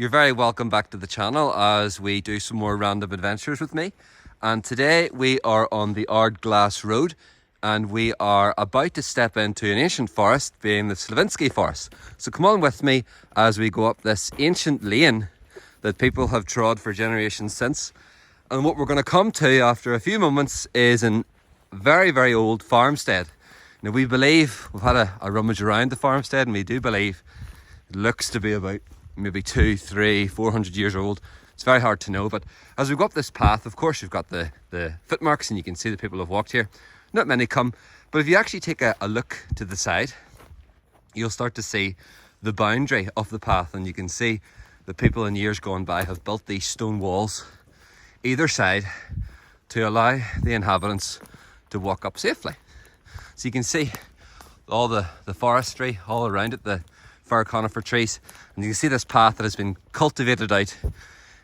You're very welcome back to the channel as we do some more random adventures with me. And today we are on the Ardglass Road and we are about to step into an ancient forest, being the Slievenisky forest. So come on with me as we go up this ancient lane that people have trod for generations since. And what we're going to come to after a few moments is a very, very old farmstead. Now we believe, we've had a rummage around the farmstead, and we do believe it looks to be about maybe 200, 300, 400 years old. It's very hard to know, but as we go up this path, of course, you've got the footmarks and you can see the people have walked here. Not many come, but if you actually take a look to the side, you'll start to see the boundary of the path, and you can see the people in years gone by have built these stone walls either side to allow the inhabitants to walk up safely. So you can see all the forestry all around it, the fir conifer trees, and you can see this path that has been cultivated out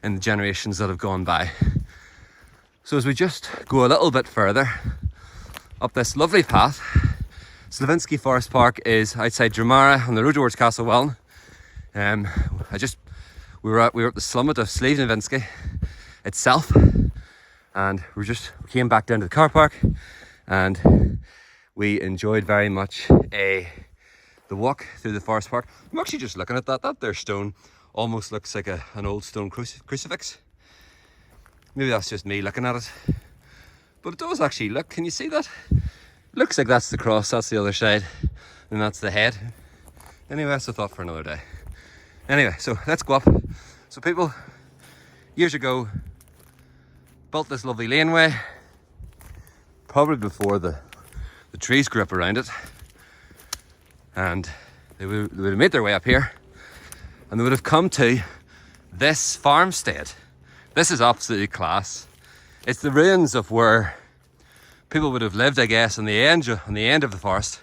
in the generations that have gone by. So as we just go a little bit further up this lovely path, Slievenisky Forest Park is outside Dramara on the road towards Castlewellan. We were at the summit of Slievenisky itself, and we came back down to the car park, and we enjoyed very much the walk through the forest park. I'm actually just looking at that there stone almost looks like an old stone crucifix. Maybe that's just me looking at it, but it does actually look, can you see that? Looks like that's the cross, that's the other side, and that's the head. Anyway, that's a thought for another day. Anyway, so let's go up. So people years ago built this lovely laneway, probably before the trees grew up around it, and they would have made their way up here, and they would have come to this farmstead. This is absolutely class. It's the ruins of where people would have lived, I guess, on the end of the forest.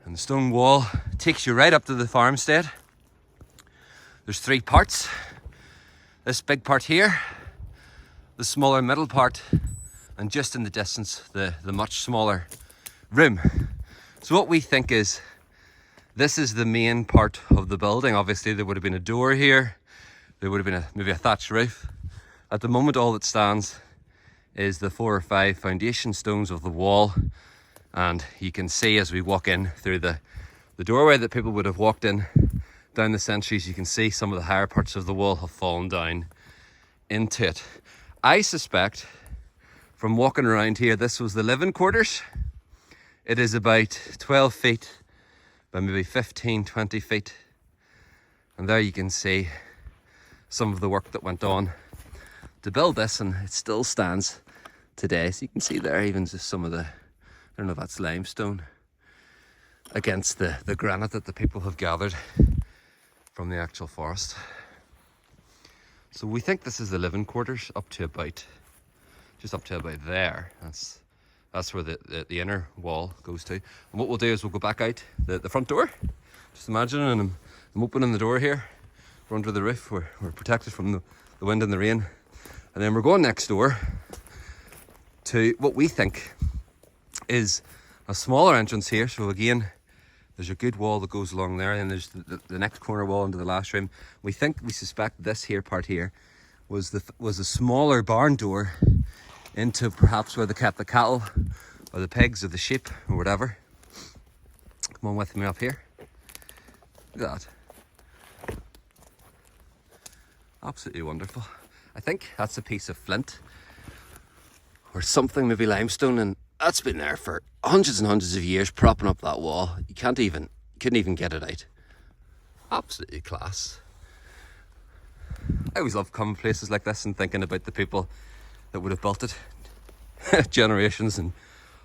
And the stone wall takes you right up to the farmstead. There's 3 parts. This big part here, the smaller middle part, and just in the distance, the much smaller room. So what we think is, this is the main part of the building. Obviously there would have been a door here. There would have been maybe a thatched roof. At the moment, all that stands is the 4 or 5 foundation stones of the wall. And you can see as we walk in through the doorway that people would have walked in down the centuries, you can see some of the higher parts of the wall have fallen down into it. I suspect from walking around here, this was the living quarters. It is about 12 feet by maybe 15, 20 feet. And there you can see some of the work that went on to build this, and it still stands today. So you can see there even just some of I don't know if that's limestone, against the granite that the people have gathered from the actual forest. So we think this is the living quarters just up to about there. That's where the inner wall goes to. And what we'll do is we'll go back out the front door. Just imagine, and I'm opening the door here. We're under the roof, we're protected from the wind and the rain. And then we're going next door to what we think is a smaller entrance here. So again, there's a good wall that goes along there, and there's the next corner wall into the last room. We suspect this here part here was a smaller barn door into perhaps where they kept the cattle or the pigs or the sheep or whatever. Come on with me up here. Look at that. Absolutely wonderful. I think that's a piece of flint or something, maybe limestone, and that's been there for hundreds and hundreds of years, propping up that wall. You couldn't even get it out. Absolutely class. I always love coming places like this and thinking about the people that would have built it generations and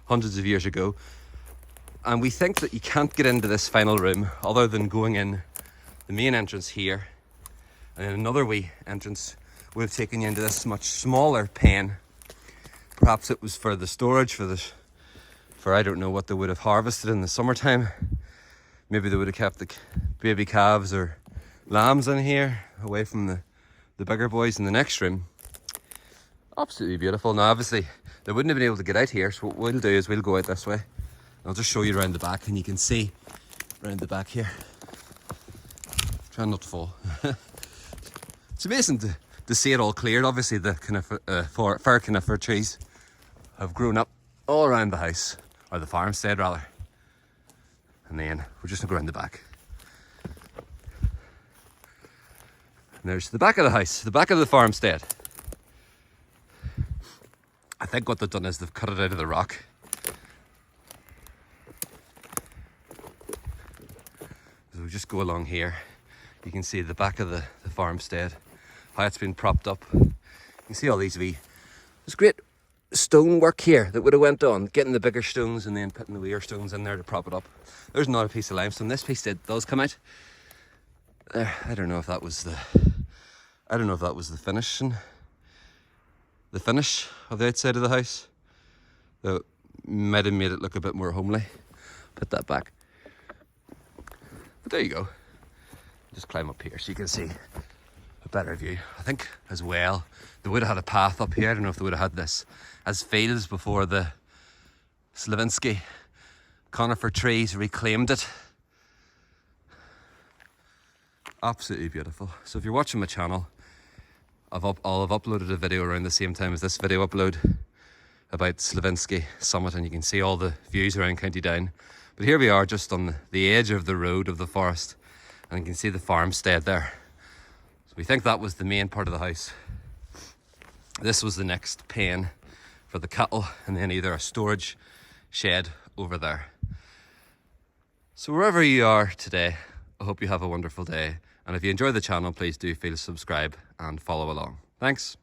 hundreds of years ago. And we think that you can't get into this final room other than going in the main entrance here, and then another wee entrance would have taken you into this much smaller pen. Perhaps it was for the storage for I don't know what they would have harvested in the summertime. Maybe they would have kept the baby calves or lambs in here away from the bigger boys in the next room. Absolutely beautiful. Now obviously they wouldn't have been able to get out here, so what we'll do is we'll go out this way. I'll just show you around the back, and you can see around the back here. Trying not to fall. It's amazing to see it all cleared. Obviously the fir conifer trees have grown up all around the house, or the farmstead rather. And then we're just gonna go around the back. And there's the back of the house, the back of the farmstead. I think what they've done is they've cut it out of the rock. So we just go along here. You can see the back of the farmstead, how it's been propped up. You can see all these there's great stone work here that would have went on, getting the bigger stones and then putting the weir stones in there to prop it up. There's another piece of limestone. This piece does come out. There, I don't know if that was the finish of the outside of the house. That might have made it look a bit more homely. Put that back. But there you go. Just climb up here so you can see a better view. I think as well, they would have had a path up here. I don't know if they would have had this as fields before the Slievenisky conifer trees reclaimed it. Absolutely beautiful. So if you're watching my channel, I'll have uploaded a video around the same time as this video upload about Slievenisky Summit, and you can see all the views around County Down. But here we are just on the edge of the road of the forest, and you can see the farmstead there. So we think that was the main part of the house. This was the next pen for the cattle, and then either a storage shed over there. So wherever you are today, I hope you have a wonderful day. And if you enjoy the channel, please do feel subscribe and follow along. Thanks.